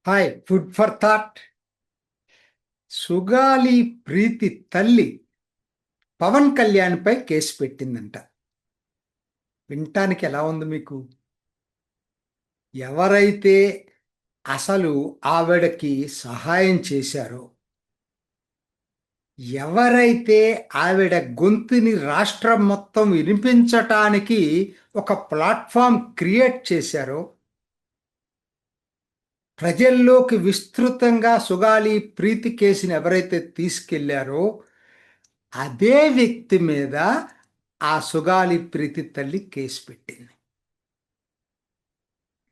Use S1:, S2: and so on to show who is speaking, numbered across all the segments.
S1: Hi food for thought. Sugali Preethi తల్లి పవన్ కళ్యాణ్ పై కేసు పెట్టిందంట. వినటానికి ఎలా ఉంది మీకు? ఎవరైతే అసలు ఆవిడకి సహాయం చేశారో, ఎవరైతే ఆవిడ గొంతుని రాష్ట్రం మొత్తం వినిపించటానికి ఒక ప్లాట్ఫామ్ క్రియేట్ చేశారో, ప్రజల్లోకి విస్తృతంగా సుగాలి ప్రీతి కేసుని ఎవరైతే తీసుకెళ్లారో అదే వ్యక్తి మీద ఆ సుగాలి ప్రీతి తల్లి కేసు పెట్టింది.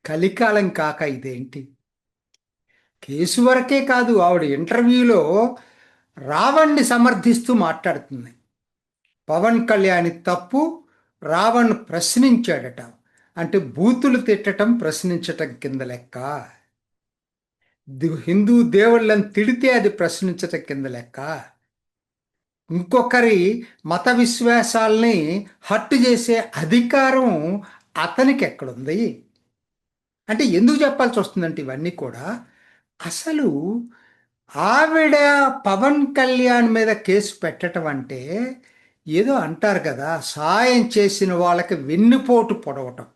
S1: కలికాలం కాక ఇదేంటి? కేసు వరకే కాదు, ఆవిడ ఇంటర్వ్యూలో రావణ్ణి సమర్థిస్తూ మాట్లాడుతుంది. పవన్ కళ్యాణ్ తప్పు, రావణ్ ప్రశ్నించాడట. అంటే బూతులు తిట్టడం ప్రశ్నించటం కింద లెక్క. హిందూ దేవుళ్ళని తిడితే అది ప్రశ్నించటం కింద లెక్క. ఇంకొకరి మత విశ్వాసాల్ని హట్టు చేసే అధికారం అతనికి ఎక్కడుంది? అంటే ఎందుకు చెప్పాల్సి వస్తుందంటే ఇవన్నీ కూడా అసలు ఆవిడ పవన్ కళ్యాణ్ మీద కేసు పెట్టడం అంటే ఏదో అంటారు కదా, సాయం చేసిన వాళ్ళకి వెన్నుపోటు పొడవటం.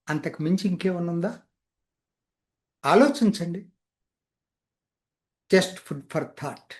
S1: అంతకు మించి ఇంకేమన్నా? ఆలోచించండి. Just food for thought.